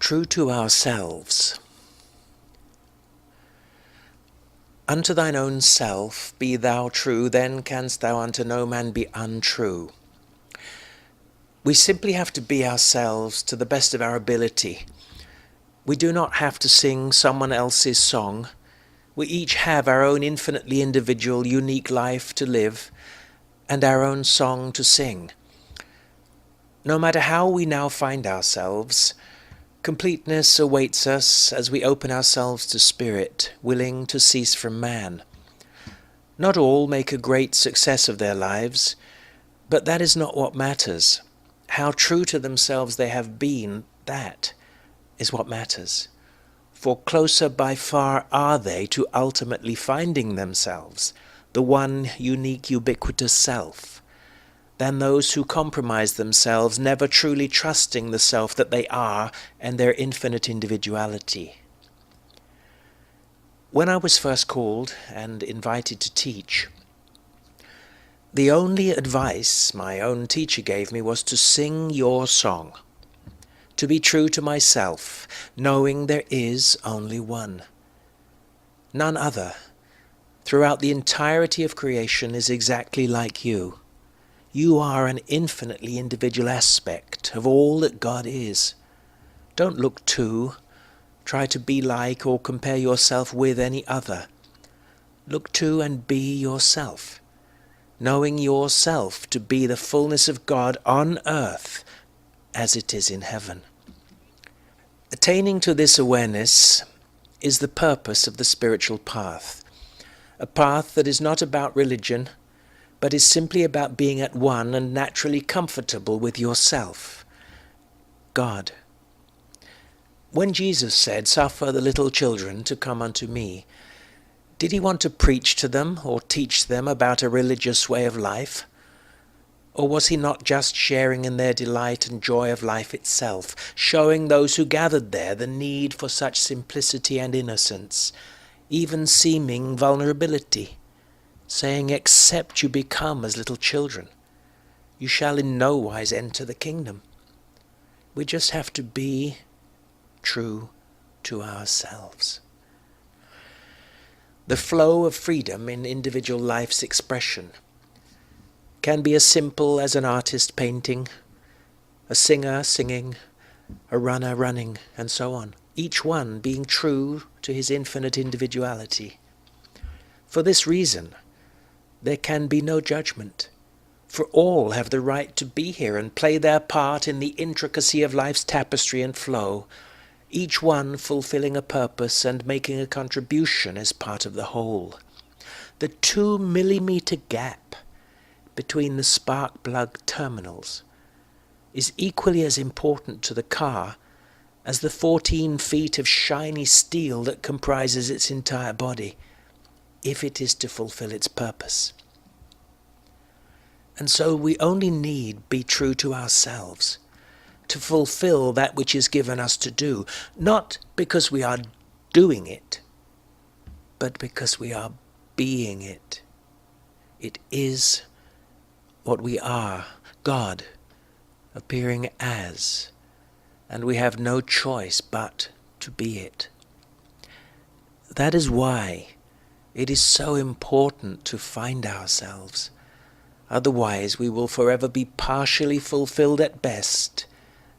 True to ourselves. Unto thine own self be thou true, then canst thou unto no man be untrue. We simply have to be ourselves to the best of our ability. We do not have to sing someone else's song. We each have our own infinitely individual, unique life to live, and our own song to sing. No matter how we now find ourselves, completeness awaits us as we open ourselves to spirit, willing to cease from man. Not all make a great success of their lives, but that is not what matters. How true to themselves they have been, that is what matters. For closer by far are they to ultimately finding themselves, the one unique ubiquitous self, than those who compromise themselves, never truly trusting the self that they are and their infinite individuality. When I was first called and invited to teach, the only advice my own teacher gave me was to sing your song, to be true to myself, knowing there is only one. None other, throughout the entirety of creation, is exactly like you. You are an infinitely individual aspect of all that God is. Don't look to, try to be like or compare yourself with any other. Look to and be yourself, knowing yourself to be the fullness of God on earth as it is in heaven. Attaining to this awareness is the purpose of the spiritual path, a path that is not about religion, but is simply about being at one and naturally comfortable with yourself, God. When Jesus said, "Suffer the little children to come unto me," did he want to preach to them or teach them about a religious way of life? Or was he not just sharing in their delight and joy of life itself, showing those who gathered there the need for such simplicity and innocence, even seeming vulnerability? Saying, "Except you become as little children, you shall in no wise enter the kingdom." We just have to be true to ourselves. The flow of freedom in individual life's expression can be as simple as an artist painting, a singer singing, a runner running, and so on, each one being true to his infinite individuality. For this reason, there can be no judgment, for all have the right to be here and play their part in the intricacy of life's tapestry and flow, each one fulfilling a purpose and making a contribution as part of the whole. The 2-millimeter gap between the spark plug terminals is equally as important to the car as the 14 feet of shiny steel that comprises its entire body, if it is to fulfill its purpose. And so we only need be true to ourselves to fulfill that which is given us to do, not because we are doing it, but because we are being it. It is what we are, God appearing as, and we have no choice but to be it. That is why it is so important to find ourselves. Otherwise we will forever be partially fulfilled at best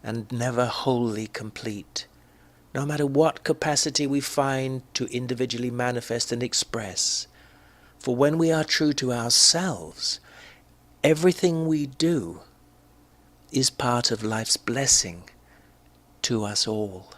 and never wholly complete, no matter what capacity we find to individually manifest and express. For when we are true to ourselves, everything we do is part of life's blessing to us all.